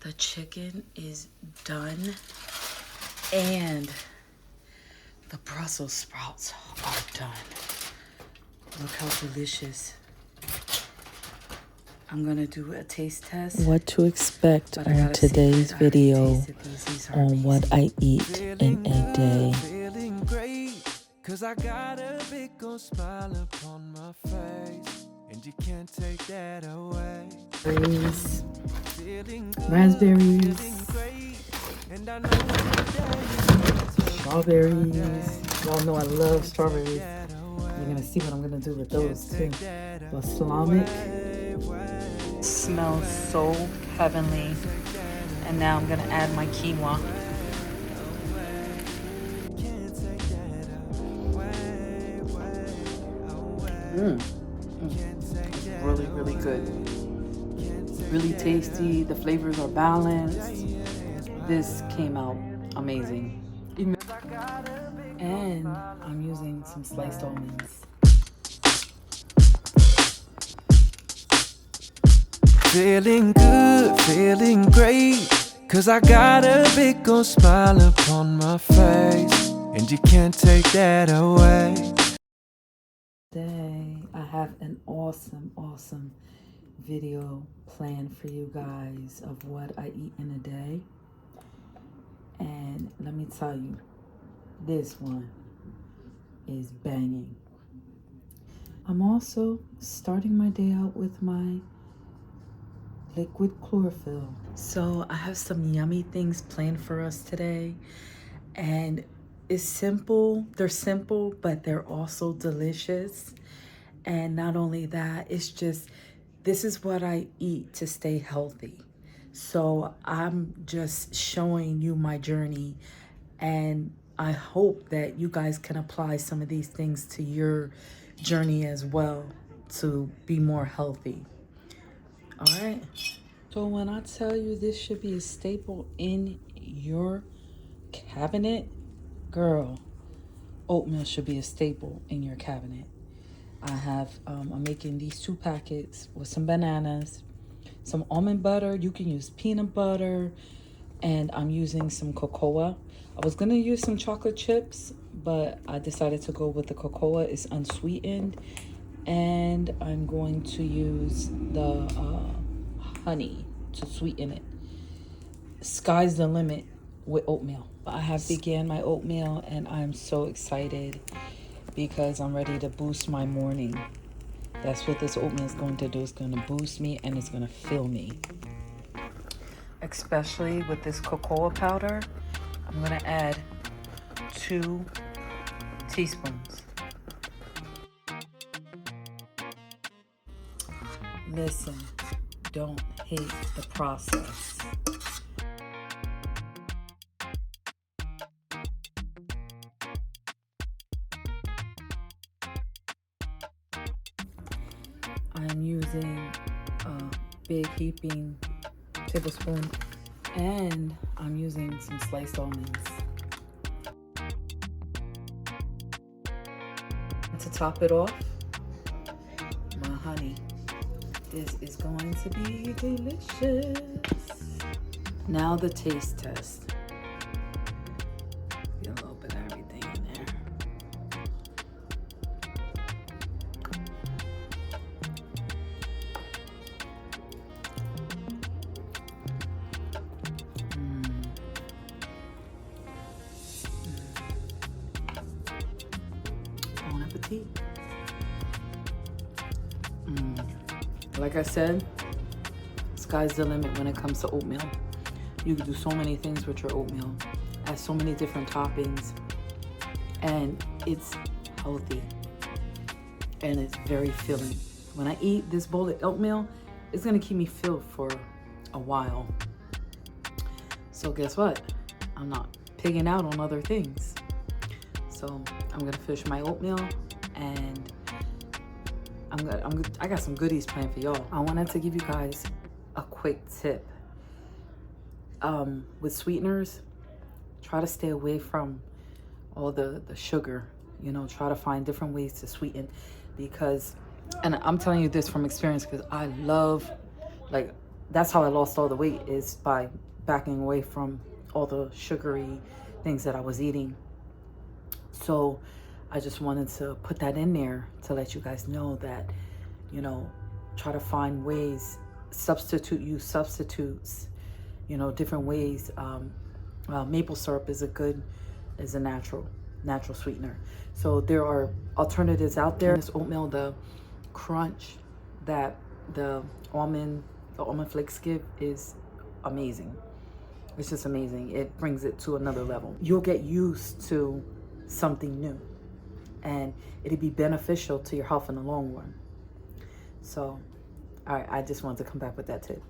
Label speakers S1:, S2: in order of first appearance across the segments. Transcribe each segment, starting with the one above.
S1: The chicken is done and the Brussels sprouts are done. Look how delicious. I'm gonna do a taste test.
S2: What to expect on today's video on what I eat in a day.
S3: Feeling great, 'cause I got a big old smile upon my face, and you can't take that away.
S1: Berries,
S3: Feeling good,
S1: raspberries,
S3: feeling great, and I know
S1: strawberries. Y'all know I love strawberries. You're gonna see what I'm gonna do with those too. Balsamic. Smells so heavenly. And now I'm gonna add my quinoa. It's really, really good. Really tasty. The flavors are balanced. This came out amazing. And I'm using some sliced almonds.
S3: feeling good, feeling great, 'cause I got a big old smile upon my face, and you can't take that away.
S1: Today I have an awesome video planned for you guys of what I eat in a day. And let me tell you, this one is banging. I'm also starting my day out with my liquid chlorophyll. So I have some yummy things planned for us today, and it's simple. They're simple, but they're also delicious. And not only that, it's just, this is what I eat to stay healthy. So I'm just showing you my journey, and I hope that you guys can apply some of these things to your journey as well to be more healthy. All right. So when I tell you this should be a staple in your cabinet, girl, oatmeal should be a staple in your cabinet. I have, I'm making these 2 packets with some bananas, some almond butter. You can use peanut butter, and I'm using some cocoa. I was gonna use some chocolate chips, but I decided to go with the cocoa. It's unsweetened, and I'm going to use the honey to sweeten it. Sky's the limit with oatmeal. I have began my oatmeal, and I'm so excited because I'm ready to boost my morning. That's what this oatmeal is going to do. It's going to boost me, and it's going to fill me. Especially with this cocoa powder, I'm going to add 2 teaspoons. Listen, don't hate the process. I'm using a big heaping tablespoon, and I'm using some sliced almonds. To top it off, my honey. This is going to be delicious. Now the taste test. Get a little bit of everything in there. Bon appetit. Like I said, sky's the limit when it comes to oatmeal. You can do so many things with your oatmeal. Add so many different toppings, and it's healthy, and it's very filling. When I eat this bowl of oatmeal, it's gonna keep me filled for a while. So guess what? I'm not pigging out on other things. So I'm gonna finish my oatmeal, and I got some goodies planned for y'all. I wanted to give you guys a quick tip. With sweeteners, try to stay away from all the sugar. You know, try to find different ways to sweeten, because, and I'm telling you this from experience, because I love, like, that's how I lost all the weight, is by backing away from all the sugary things that I was eating. So I just wanted to put that in there to let you guys know that, you know, try to find ways, use substitutes, you know, different ways. Maple syrup is a natural sweetener. So there are alternatives out there. This oatmeal, the crunch that the almond flakes give is amazing. It's just amazing. It brings it to another level. You'll get used to something new, and it'll be beneficial to your health in the long run. So, all right, I just wanted to come back with that tip.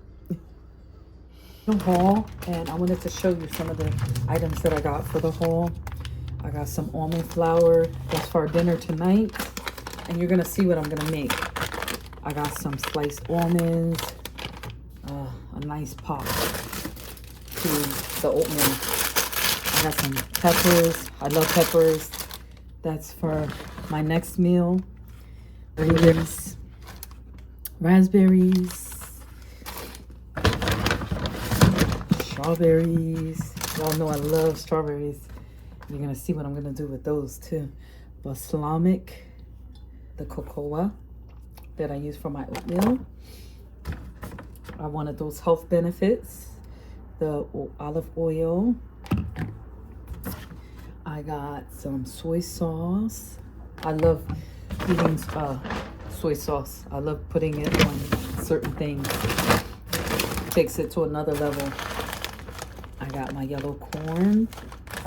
S1: The haul, and I wanted to show you some of the items that I got for the haul. I got some almond flour. That's for our dinner tonight, and you're gonna see what I'm gonna make. I got some sliced almonds, a nice pop to the oatmeal. I got some peppers. I love peppers. That's for my next meal. Raspberries, strawberries. Y'all know I love strawberries. You're gonna see what I'm gonna do with those too. Balsamic, the cocoa that I use for my oatmeal. I wanted those health benefits. The olive oil. I got some soy sauce. I love eating soy sauce. I love putting it on certain things. Takes it to another level. I got my yellow corn.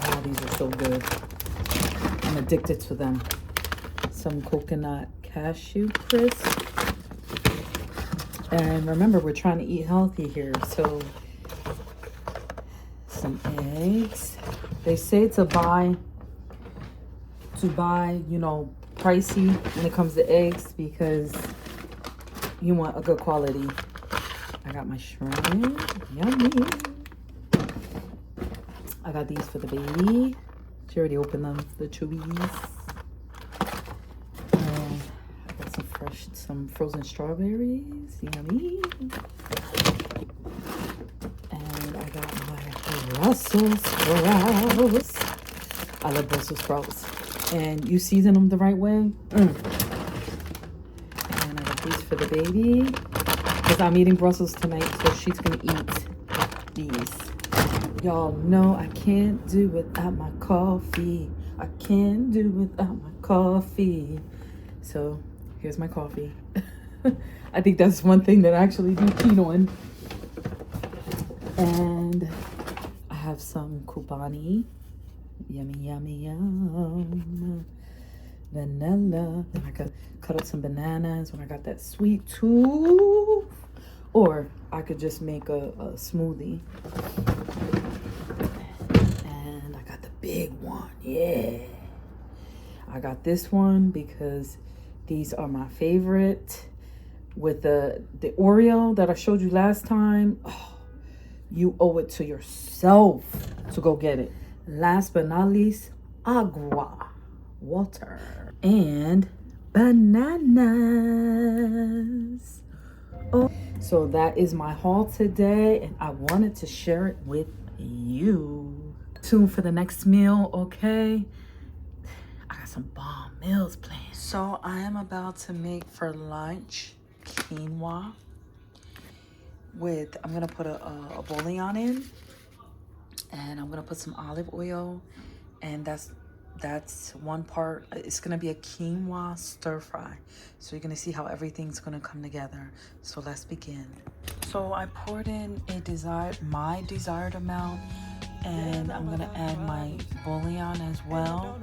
S1: Oh, these are so good. I'm addicted to them. Some coconut cashew crisp. And remember, we're trying to eat healthy here, so some eggs. They say to buy, you know, pricey when it comes to eggs because you want a good quality. I got my shrimp. Yummy. I got these for the baby. She already opened them, the chewies. I got some frozen strawberries. Yummy. And I got my Brussels sprouts. I love Brussels sprouts. And you season them the right way. And I got these for the baby. Because I'm eating Brussels tonight, so she's going to eat these. Y'all know I can't do without my coffee. I can't do without my coffee. So here's my coffee. I think that's one thing that I actually do keen on. And I have some Kubani. Yummy, yummy, yum. Vanilla. And I could cut up some bananas when I got that sweet tooth. Or I could just make a smoothie. And I got the big one. Yeah. I got this one because these are my favorite. With the Oreo that I showed you last time. Oh, you owe it to yourself to go get it. Last but not least, agua, water, and bananas. Oh, so that is my haul today, and I wanted to share it with you. Tune for the next meal, okay? I got some bomb meals planned. So I am about to make for lunch quinoa with, I'm gonna put a bouillon in, and I'm gonna put some olive oil, and that's one part. It's gonna be a quinoa stir fry, so you're gonna see how everything's gonna come together. So let's begin. So I poured in my desired amount, and I'm gonna add my bouillon as well.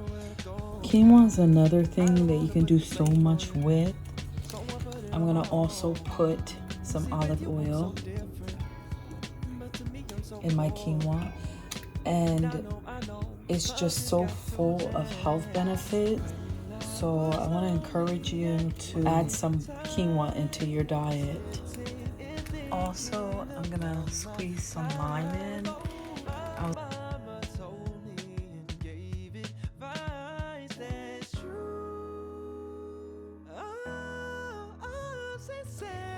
S1: Quinoa is another thing that you can do so much with. I'm gonna also put some olive oil in my quinoa, and it's just so full of health benefits. So I want to encourage you to add some quinoa into your diet. Also, I'm gonna squeeze some lime in.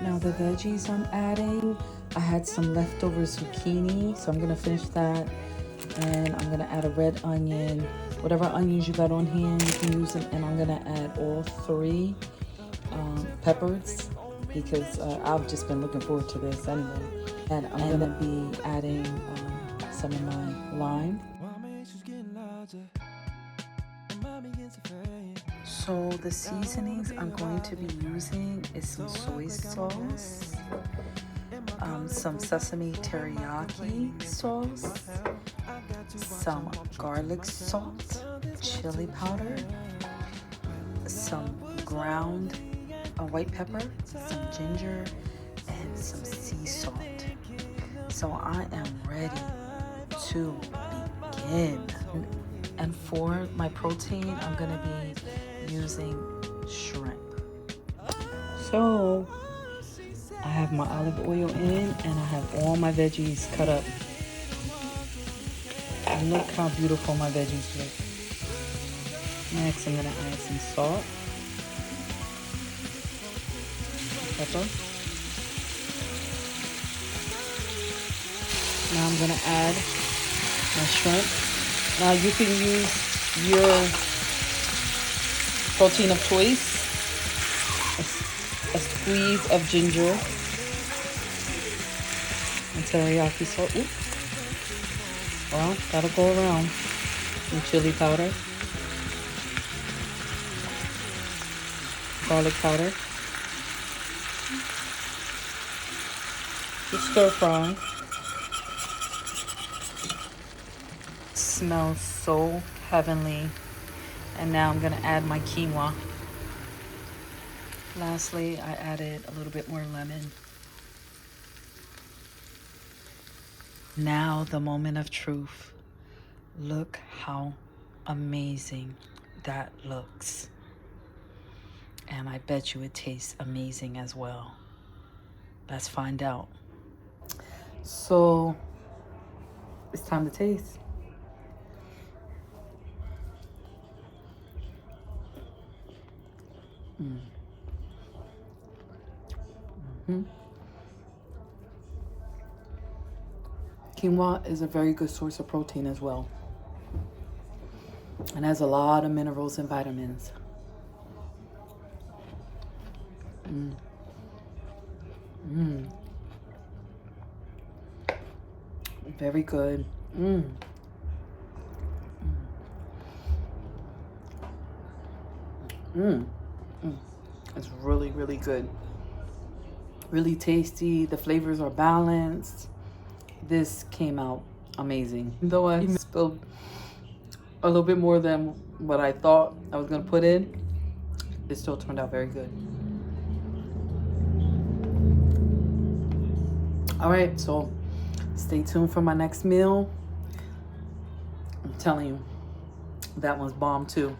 S1: Now the veggies I'm adding, I had some leftover zucchini, so I'm gonna finish that. And I'm gonna add a red onion. Whatever onions you got on hand, you can use them. And I'm gonna add all 3 peppers because I've just been looking forward to this anyway. And I'm gonna be adding some of my lime. So the seasonings I'm going to be using is some soy sauce, some sesame teriyaki sauce, some garlic salt, chili powder, some ground white pepper, some ginger, and some sea salt. So I am ready to begin. And for my protein, I'm gonna be using shrimp. So I have my olive oil in, and I have all my veggies cut up. And look how beautiful my veggies look. Next, I'm gonna add some salt, pepper. Now I'm gonna add my shrimp. Now you can use your protein of choice, a squeeze of ginger, and teriyaki salt. Ooh. Well, that'll go around. Some chili powder, garlic powder. Just stir fry. Smells so heavenly. And now I'm gonna add my quinoa. Lastly, I added a little bit more lemon. Now the moment of truth. Look how amazing that looks. And I bet you it tastes amazing as well. Let's find out. So it's time to taste. Quinoa is a very good source of protein as well, and has a lot of minerals and vitamins. Very good. It's really, really good. Really tasty. The flavors are balanced. This came out amazing. Though I spilled a little bit more than what I thought I was gonna put in, it still turned out very good. All right, so stay tuned for my next meal. I'm telling you, that one's bomb too.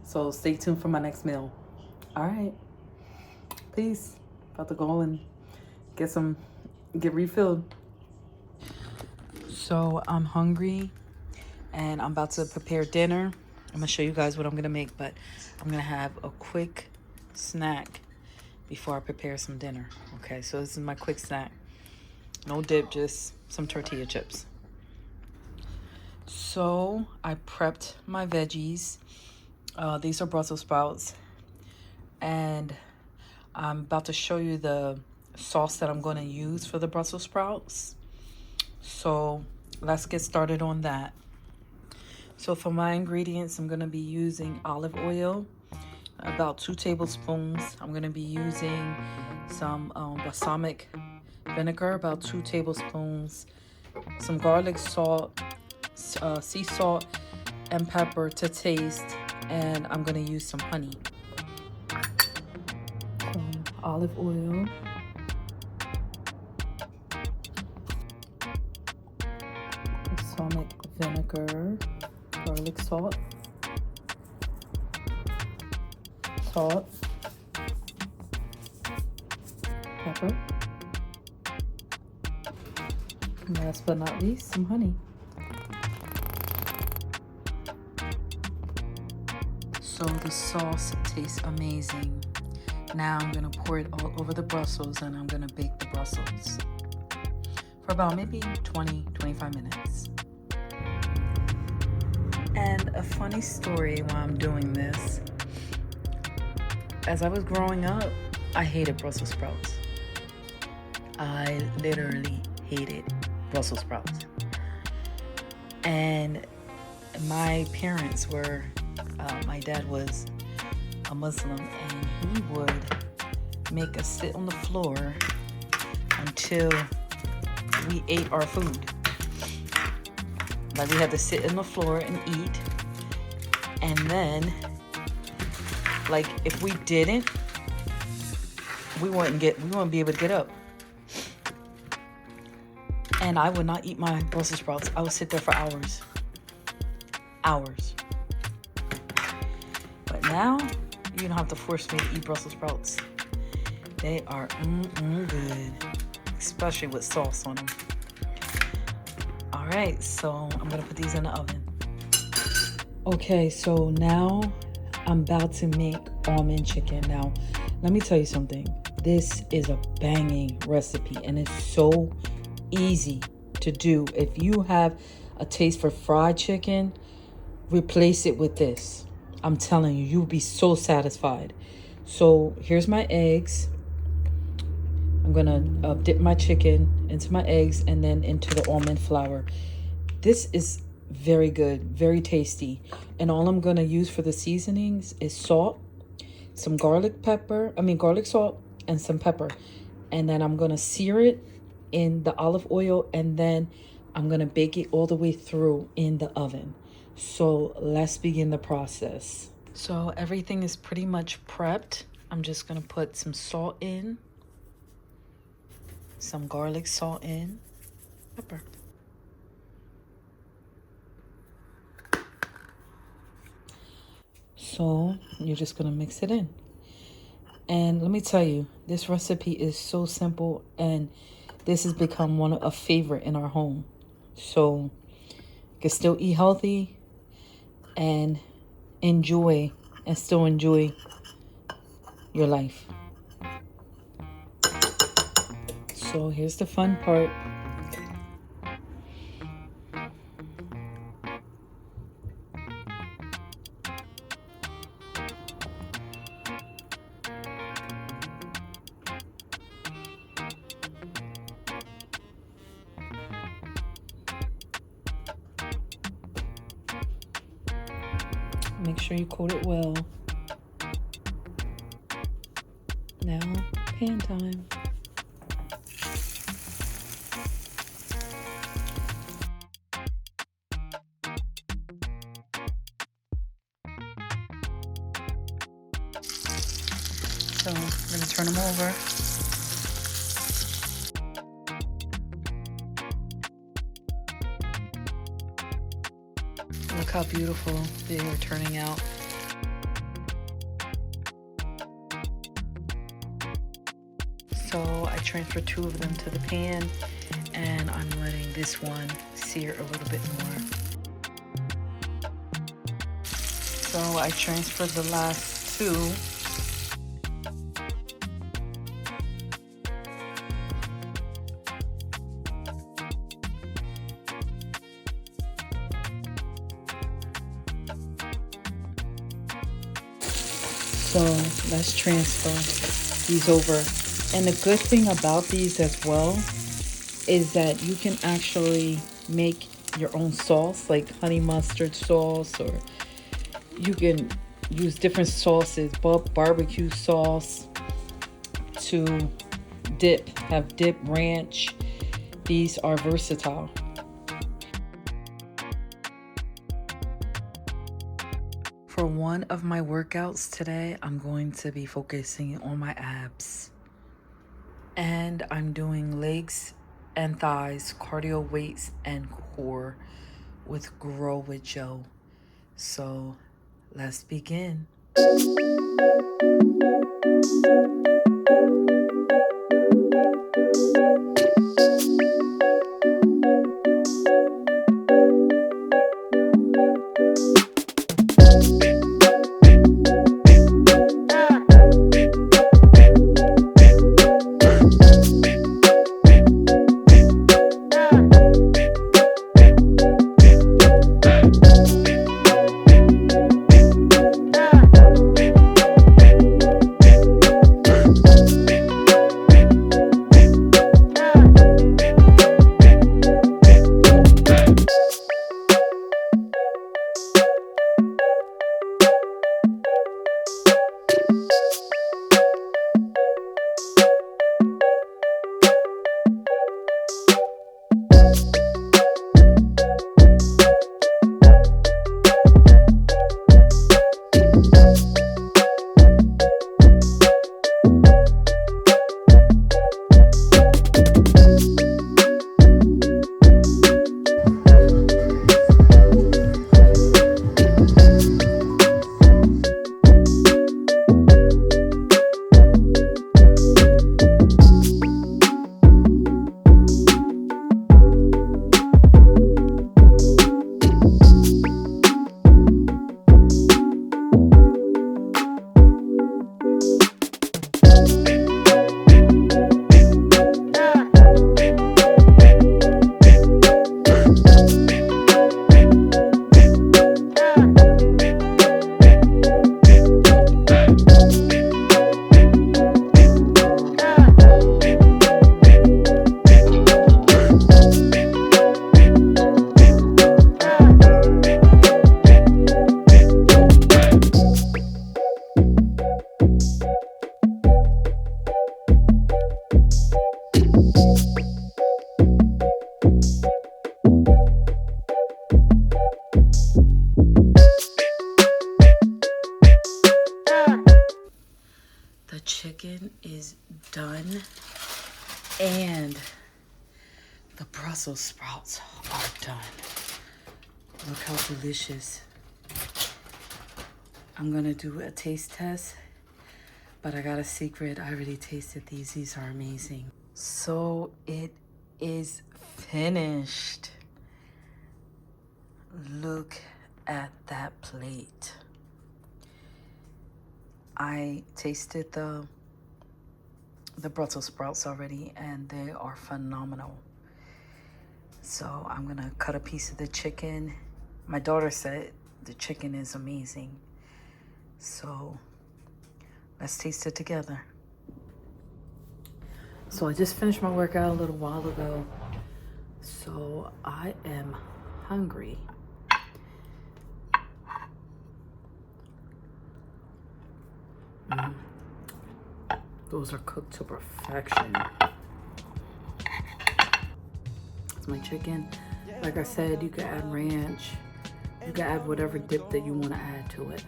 S1: So stay tuned for my next meal. All right, peace. About to go and get refilled. So I'm hungry and I'm about to prepare dinner. I'm gonna show you guys what I'm gonna make, but I'm gonna have a quick snack before I prepare some dinner. Okay, so this is my quick snack. No dip, just some tortilla chips. So I prepped my veggies. These are Brussels sprouts. And I'm about to show you the sauce that I'm going to use for the Brussels sprouts. So let's get started on that. So for my ingredients, I'm going to be using olive oil, about 2 tablespoons. I'm going to be using some balsamic vinegar, about 2 tablespoons, some garlic salt, sea salt, and pepper to taste. And I'm going to use some honey. Olive oil, balsamic vinegar, garlic salt, pepper, and last but not least, some honey. So the sauce tastes amazing. Now I'm gonna pour it all over the Brussels and I'm gonna bake the Brussels. for about maybe 20-25 minutes. And a funny story while I'm doing this, as I was growing up, I hated Brussels sprouts. I literally hated Brussels sprouts. And my parents were, my dad was a Muslim, and he would make us sit on the floor until we ate our food. Like, we had to sit on the floor and eat, and then, like, if we didn't, we wouldn't be able to get up. And I would not eat my Brussels sprouts. I would sit there for hours. But now, you don't have to force me to eat Brussels sprouts. They are good, especially with sauce on them. All right, so I'm gonna put these in the oven. Okay, so now I'm about to make almond chicken. Now, let me tell you something. This is a banging recipe, and it's so easy to do. If you have a taste for fried chicken, replace it with this. I'm telling you, you'll be so satisfied. So here's my eggs. I'm gonna dip my chicken into my eggs and then into the almond flour. This is very good, very tasty. And all I'm gonna use for the seasonings is salt, some garlic salt, and some pepper. And then I'm gonna sear it in the olive oil, and then I'm gonna bake it all the way through in the oven. So let's begin the process. So everything is pretty much prepped. I'm just gonna put some salt in, some garlic salt in, pepper. So you're just gonna mix it in. And let me tell you, this recipe is so simple, and this has become a favorite in our home. So you can still eat healthy and still enjoy your life. So here's the fun part. Make sure you coat it well. Now, pan time. So I'm going to turn them over. Look how beautiful they are turning out. So I transferred 2 of them to the pan, and I'm letting this one sear a little bit more. So I transferred the last 2. So let's transfer these over. And the good thing about these as well is that you can actually make your own sauce, like honey mustard sauce, or you can use different sauces, barbecue sauce to have dip, ranch. These are versatile. For one of my workouts today, I'm going to be focusing on my abs. And I'm doing legs and thighs, cardio weights, and core with Grow with Joe. So let's begin. Brussels sprouts are done. Look how delicious. I'm gonna do a taste test, but I got a secret. I already tasted these. These are amazing. So it is finished. Look at that plate. I tasted the Brussels sprouts already, and they are phenomenal. So I'm gonna cut a piece of the chicken. My daughter said the chicken is amazing. So let's taste it together. So I just finished my workout a little while ago. So I am hungry. Those are cooked to perfection. It's my chicken. Like I said, you can add ranch. You can add whatever dip that you want to add to it.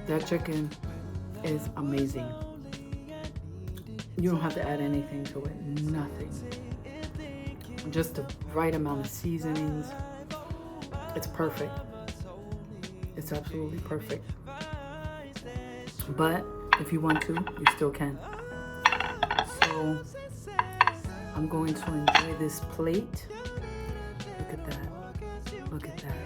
S1: That chicken is amazing. You don't have to add anything to it, nothing. Just the right amount of seasonings. It's perfect. It's absolutely perfect. But if you want to, you still can. So I'm going to enjoy this plate. Look at that. Look at that.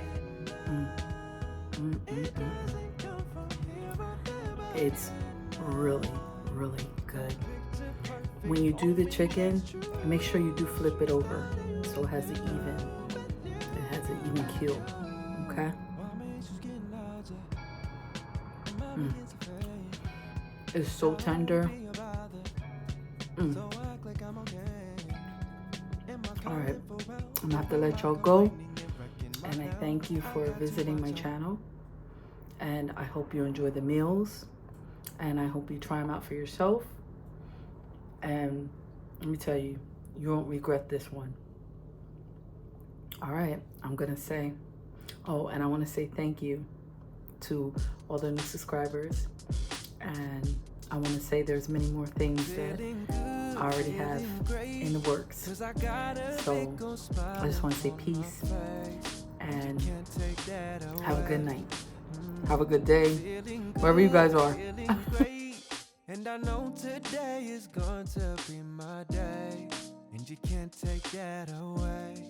S1: It's really, really good. When you do the chicken, make sure you do flip it over so it has an even keel. Okay? It's so tender. Alright, I'm gonna have to let y'all go. And I thank you for visiting my channel. And I hope you enjoy the meals. And I hope you try them out for yourself. And let me tell you, you won't regret this one. All right, I'm gonna say, oh, and I wanna say thank you to all the new subscribers. And I wanna say there's many more things that I already have in the works. So I just wanna say peace and have a good night. Have a good day, wherever you guys are.
S3: And I know today is going to be my day, and you can't take that away.